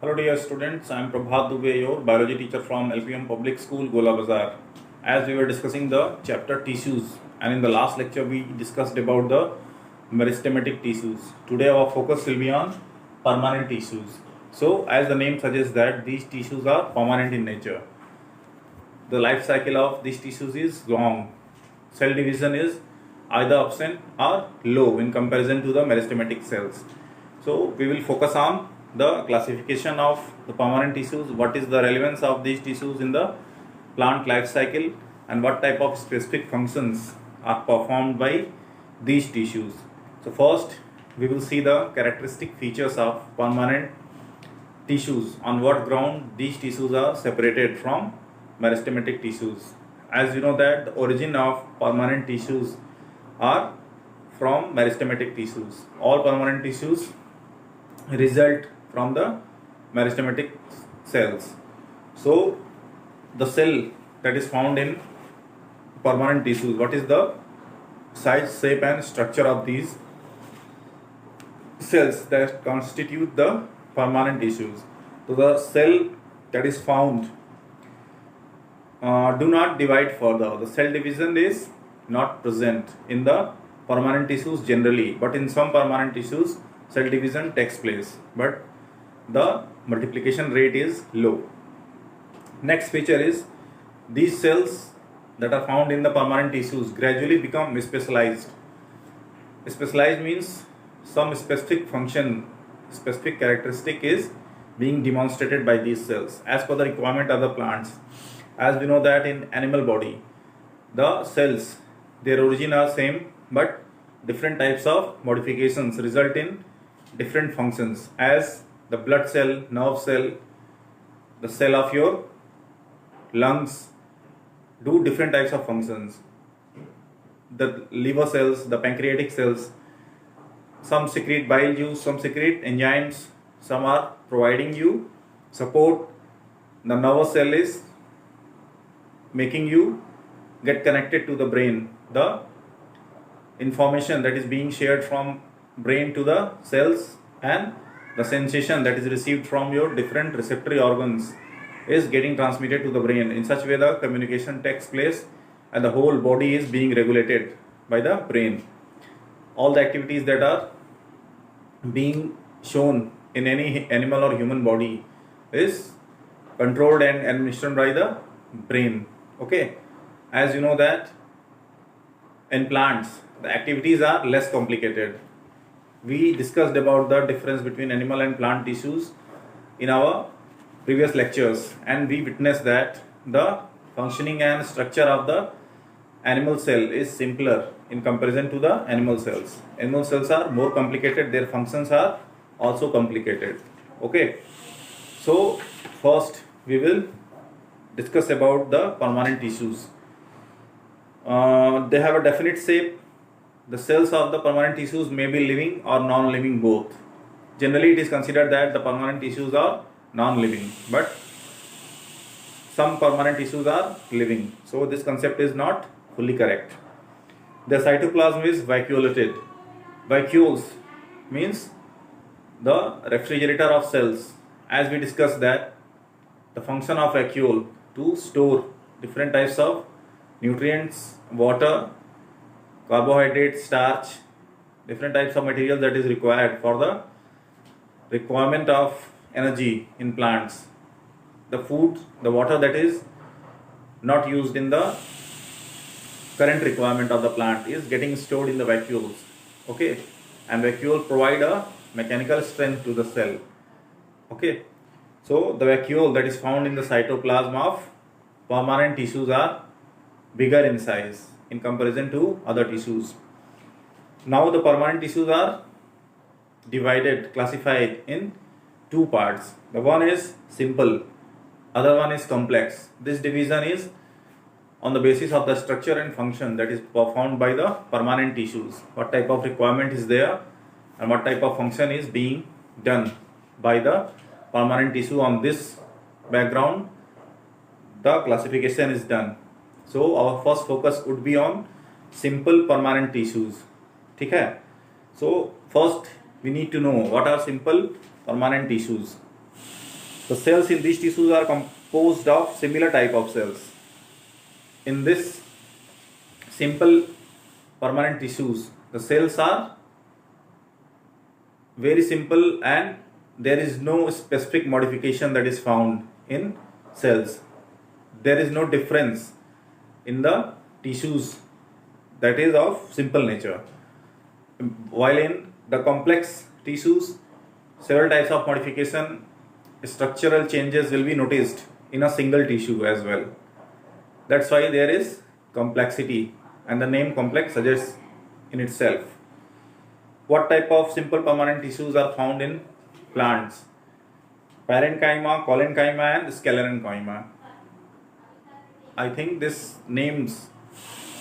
Hello dear students, I am Prabhat Dubey, your biology teacher from LPM Public School, Gola Bazar. As we were discussing the chapter tissues, and in the last lecture we discussed about the meristematic tissues. Today our focus will be on permanent tissues. So as the name suggests that these tissues are permanent in nature. The life cycle of these tissues is long. Cell division is either absent or low in comparison to the meristematic cells. So we will focus on the classification of the permanent tissues, what is the relevance of these tissues in the plant life cycle, and what type of specific functions are performed by these tissues. So first we will see the characteristic features of permanent tissues, on what ground these tissues are separated from meristematic tissues. As you know that the origin of permanent tissues are from meristematic tissues. All permanent tissues result from the meristematic cells. So the cell that is found in permanent tissues, what is the size, shape and structure of these cells that constitute the permanent tissues? So the cell that is found do not divide further. The cell division is not present in the permanent tissues generally, but in some permanent tissues cell division takes place, but the multiplication rate is low. Next feature is these cells that are found in the permanent tissues gradually become specialized. Specialized means some specific function, specific characteristic is being demonstrated by these cells as per the requirement of the plants. As we know that in animal body, the cells, their origin are same, but different types of modifications result in different functions, as the blood cell, nerve cell, the cell of your lungs do different types of functions. The liver cells, the pancreatic cells, some secrete bile juice, some secrete enzymes, some are providing you support. The nervous cell is making you get connected to the brain. The information that is being shared from brain to the cells and the sensation that is received from your different receptory organs is getting transmitted to the brain. In such way the communication takes place and the whole body is being regulated by the brain. All the activities that are being shown in any animal or human body is controlled and administered by the brain. Okay, as you know that in plants the activities are less complicated. We discussed about the difference between animal and plant tissues in our previous lectures, and we witnessed that the functioning and structure of the animal cell is simpler in comparison to the animal cells. Animal cells are more complicated, their functions are also complicated. Okay, so first we will discuss about the permanent tissues. They have a definite shape. The cells of the permanent tissues may be living or non-living both. Generally it is considered that the permanent tissues are non-living, but some permanent tissues are living. So this concept is not fully correct. The cytoplasm is vacuolated. Vacuoles means the refrigerator of cells. As we discussed that the function of vacuole to store different types of nutrients, water, carbohydrates, starch, different types of material that is required for the requirement of energy in plants. The food, the water that is not used in the current requirement of the plant is getting stored in the vacuoles. Okay, and vacuole provide a mechanical strength to the cell. Okay, so the vacuole that is found in the cytoplasm of permanent tissues are bigger in size in comparison to other tissues. Now the permanent tissues are divided, classified in two parts. The one is simple, other one is complex. This division is on the basis of the structure and function that is performed by the permanent tissues. What type of requirement is there and what type of function is being done by the permanent tissue. On this background the classification is done. So our first focus would be on simple permanent tissues. ठीक है? So first we need to know what are simple permanent tissues. The cells in these tissues are composed of similar type of cells. In this simple permanent tissues, the cells are very simple and there is no specific modification that is found in cells. There is no difference in the tissues that is of simple nature. While in the complex tissues, several types of modification, structural changes will be noticed in a single tissue as well. That's why there is complexity, and the name complex suggests in itself. What type of simple permanent tissues are found in plants? Parenchyma, collenchyma and sclerenchyma. I think these names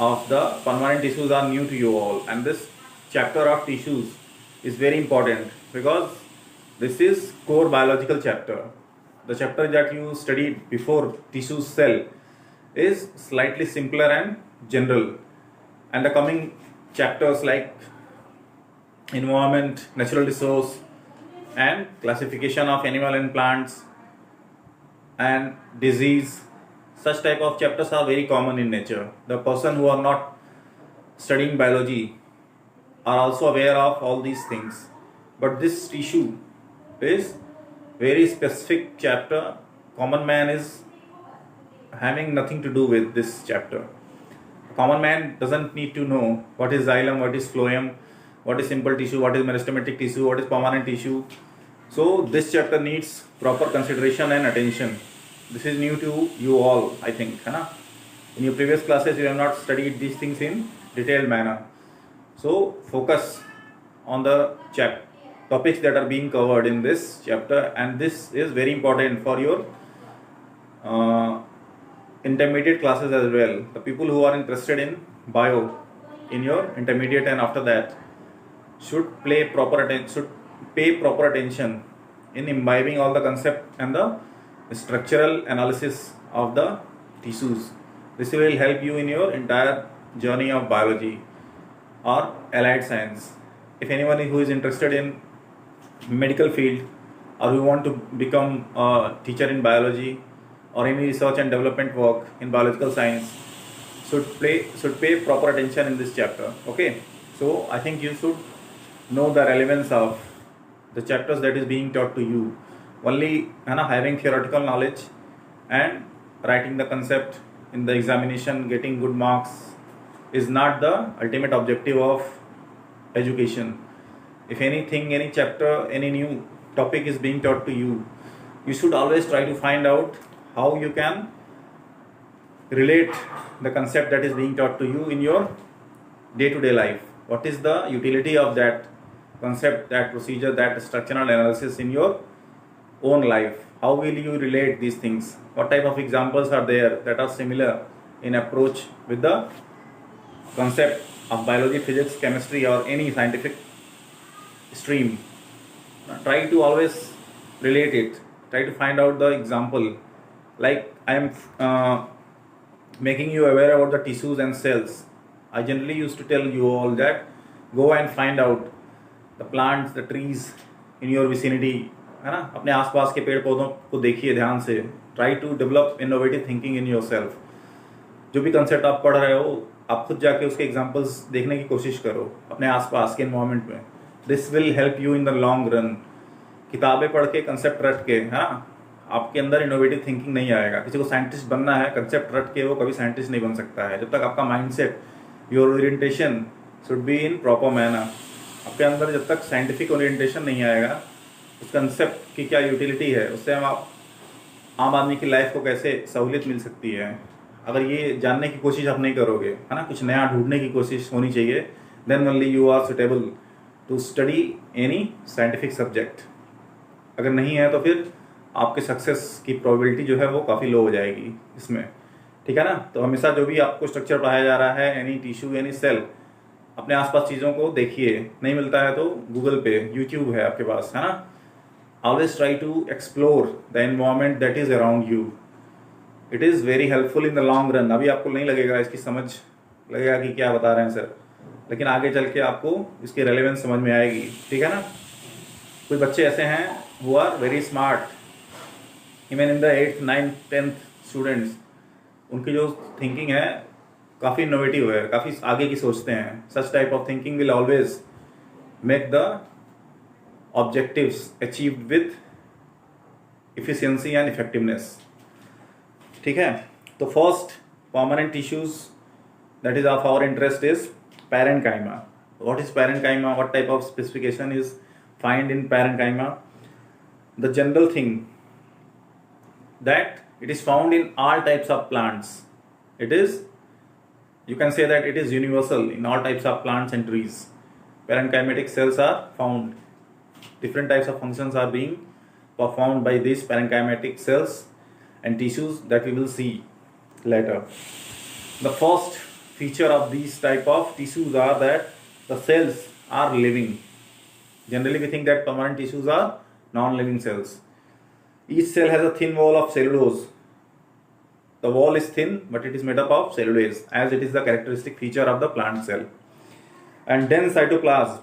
of the permanent tissues are new to you all, and this chapter of tissues is very important because this is core biological chapter. The chapter that you studied before tissue cell is slightly simpler and general, and the coming chapters like environment, natural resource and classification of animal and plants and disease, such type of chapters are very common in nature. The person who are not studying biology are also aware of all these things, but this tissue is very specific chapter. Common man is having nothing to do with this chapter. Common man doesn't need to know what is xylem, what is phloem, what is simple tissue, what is meristematic tissue, what is permanent tissue. So this chapter needs proper consideration and attention. This is new to you all, I think. In your previous classes, you have not studied these things in detailed manner. So focus on the topics that are being covered in this chapter, and this is very important for your intermediate classes as well. The people who are interested in bio in your intermediate and after that should pay proper attention in imbibing all the concept and the structural analysis of the tissues. This will help you in your entire journey of biology or allied science. If anyone who is interested in medical field or who want to become a teacher in biology or any research and development work in biological science should pay proper attention in this chapter. Okay, so I think you should know the relevance of the chapters that is being taught to you. Only having theoretical knowledge and writing the concept in the examination, getting good marks is not the ultimate objective of education. If anything, any chapter, any new topic is being taught to you, you should always try to find out how you can relate the concept that is being taught to you in your day-to-day life. What is the utility of that concept, that procedure, that structural analysis in your own life? How will you relate these things? What type of examples are there that are similar in approach with the concept of biology, physics, chemistry or any scientific stream? Try to always relate it. Try to find out the example. Like I am making you aware about the tissues and cells. I generally used to tell you all that go and find out the plants, the trees in your vicinity, है ना. अपने आसपास के पेड़ पौधों को देखिए ध्यान से. Try to develop innovative thinking in yourself. जो भी कंसेप्ट आप पढ़ रहे हो आप खुद जाके उसके एग्जांपल्स देखने की कोशिश करो अपने आसपास के एनवायरनमेंट में. This will help you in the long run. किताबें पढ़ के कंसेप्ट रट के आपके अंदर इनोवेटिव थिंकिंग नहीं आएगा. किसी को साइंटिस्ट बनना है, कंसेप्ट रट के वो कभी साइंटिस्ट नहीं बन सकता है. जब तक आपका mindset, your orientation should be in proper manner. आपके अंदर जब तक साइंटिफिक ओरिएंटेशन नहीं आएगा, उस कंसेप्ट की क्या यूटिलिटी है, उससे हम आप आम आदमी की लाइफ को कैसे सहूलियत मिल सकती है, अगर ये जानने की कोशिश आप नहीं करोगे, है ना, कुछ नया ढूंढने की कोशिश होनी चाहिए. Then only you are suitable to study any scientific subject. अगर नहीं है तो फिर आपके सक्सेस की प्रोबेबिलिटी जो है वो काफ़ी लो हो जाएगी इसमें. ठीक है ना. तो हमेशा जो भी आपको स्ट्रक्चर पढ़ाया जा रहा है, एनी टिश्यू, एनी सेल, अपने आसपास चीज़ों को देखिए. नहीं मिलता है तो गूगल पे, यूट्यूब है आपके पास, है ना. Always try to explore the environment that is around you. It is very helpful in the long run. अभी आपको नहीं लगेगा इसकी समझ, लगेगा कि क्या बता रहे हैं सर, लेकिन आगे चल के आपको इसकी रेलेवेंस समझ में आएगी. ठीक है ना. कुछ बच्चे ऐसे हैं who are very smart even in the 8th 9th 10th students, उनकी जो थिंकिंग है काफ़ी इनोवेटिव है, काफ़ी आगे की सोचते हैं. Such type of thinking will always make the objectives achieved with efficiency and effectiveness. ठीक है. तो first permanent tissues that is of our interest is parenchyma. What is parenchyma? What type of specification is found in parenchyma? The general thing that it is found in all types of plants. It is, you can say that it is universal in all types of plants and trees. Parenchymatic cells are found. Different types of functions are being performed by these parenchymatic cells and tissues that we will see later. The first feature of these type of tissues are that the cells are living. Generally we think that permanent tissues are non-living cells. Each cell has a thin wall of cellulose. The wall is thin but it is made up of cellulose, as it is the characteristic feature of the plant cell. And dense cytoplasm.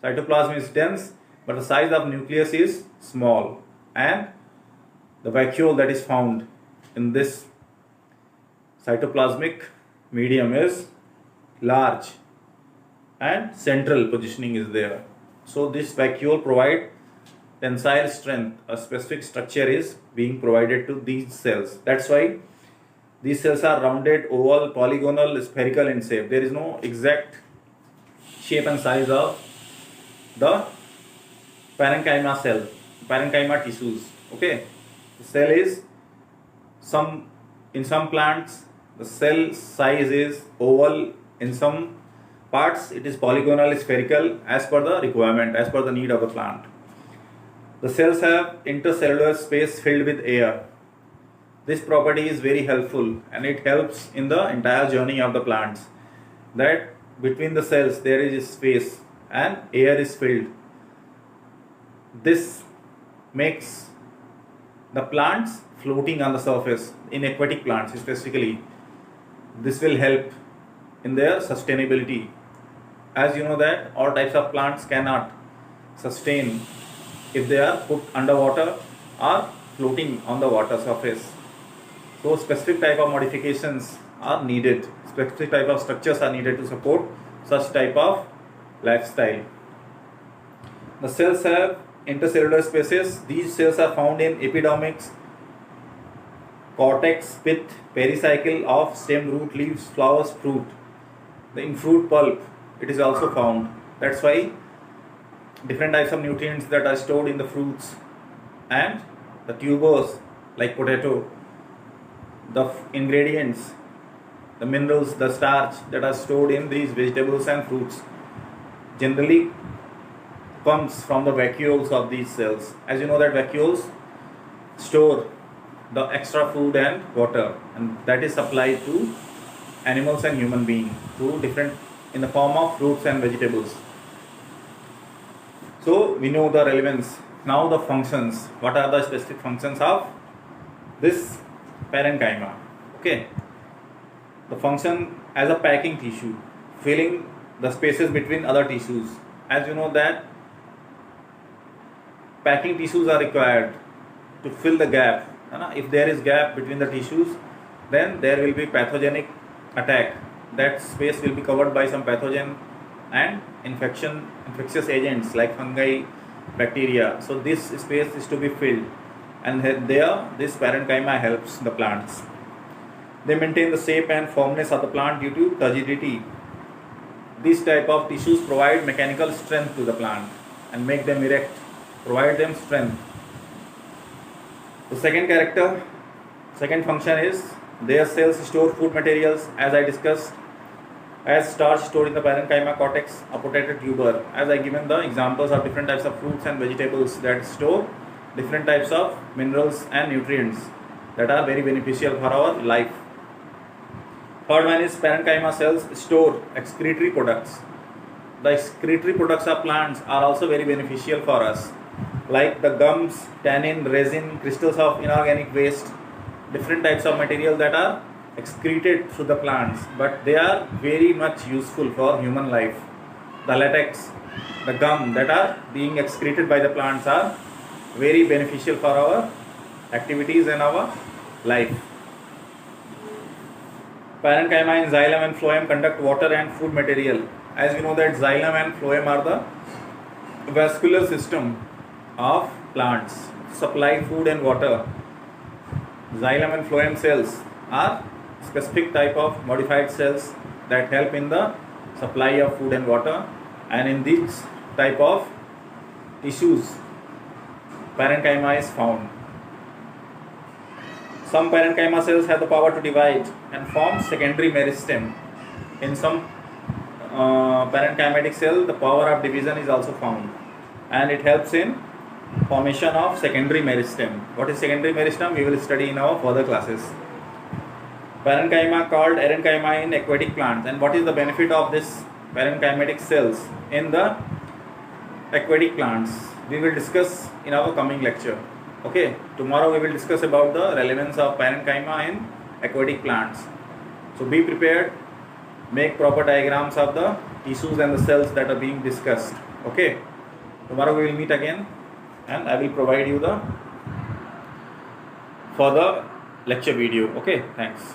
Cytoplasm is dense, but the size of nucleus is small, and the vacuole that is found in this cytoplasmic medium is large and central positioning is there. So this vacuole provide tensile strength. A specific structure is being provided to these cells. That's why these cells are rounded, oval, polygonal, spherical in shape. There is no exact shape and size of the parenchyma cell, parenchyma tissues. Okay, the cell is in some plants the cell size is oval, in some parts it is polygonal, spherical, as per the requirement, as per the need of the plant. The cells have intercellular space filled with air. This property is very helpful and it helps in the entire journey of the plants, that between the cells there is space and air is filled. This makes the plants floating on the surface. In aquatic plants specifically, this will help in their sustainability. As you know that all types of plants cannot sustain if they are put underwater or floating on the water surface. So specific type of modifications are needed, specific type of structures are needed to support such type of lifestyle. The cells have intercellular spaces. These cells are found in epidermis, cortex, pith, pericycle of stem, root, leaves, flowers, fruit. In fruit pulp it is also found. That's why different types of nutrients that are stored in the fruits and the tubers like potato, the ingredients, the minerals, the starch that are stored in these vegetables and fruits generally comes from the vacuoles of these cells. As you know that vacuoles store the extra food and water, and that is supplied to animals and human beings through different, in the form of fruits and vegetables. So we know the relevance. Now the functions. What are the specific functions of this parenchyma? Okay. The function as a packing tissue, filling the spaces between other tissues. As you know that packing tissues are required to fill the gap. If there is gap between the tissues, then there will be pathogenic attack. That space will be covered by some pathogen and infectious agents like fungi, bacteria. So this space is to be filled, and there this parenchyma helps the plants. They maintain the shape and firmness of the plant due to turgidity. These type of tissues provide mechanical strength to the plant and make them erect, provide them strength. The second function is their cells store food materials, as I discussed, as starch stored in the parenchyma cortex, a potato tuber. As I given the examples of different types of fruits and vegetables that store different types of minerals and nutrients that are very beneficial for our life. Third one is parenchyma cells store excretory products. The excretory products of plants are also very beneficial for us, like the gums, tannin, resin, crystals of inorganic waste, different types of material that are excreted through the plants, but they are very much useful for human life. The latex, the gum that are being excreted by the plants are very beneficial for our activities in our life. Parenchyma in xylem and phloem conduct water and food material. As we know that xylem and phloem are the vascular system of plants, supply food and water. Xylem and phloem cells are specific type of modified cells that help in the supply of food and water, and in this type of tissues parenchyma is found. Some parenchyma cells have the power to divide and form secondary meristem. In some parenchymatic cell, the power of division is also found, and it helps in formation of secondary meristem. What is secondary meristem? We will study in our further classes. Parenchyma called erenchyma in aquatic plants. And what is the benefit of this parenchymatic cells in the aquatic plants? We will discuss in our coming lecture. Okay, tomorrow we will discuss about the relevance of parenchyma in aquatic plants. So be prepared, make proper diagrams of the tissues and the cells that are being discussed. Okay, tomorrow we will meet again, and I will provide you the further lecture video. Okay, thanks.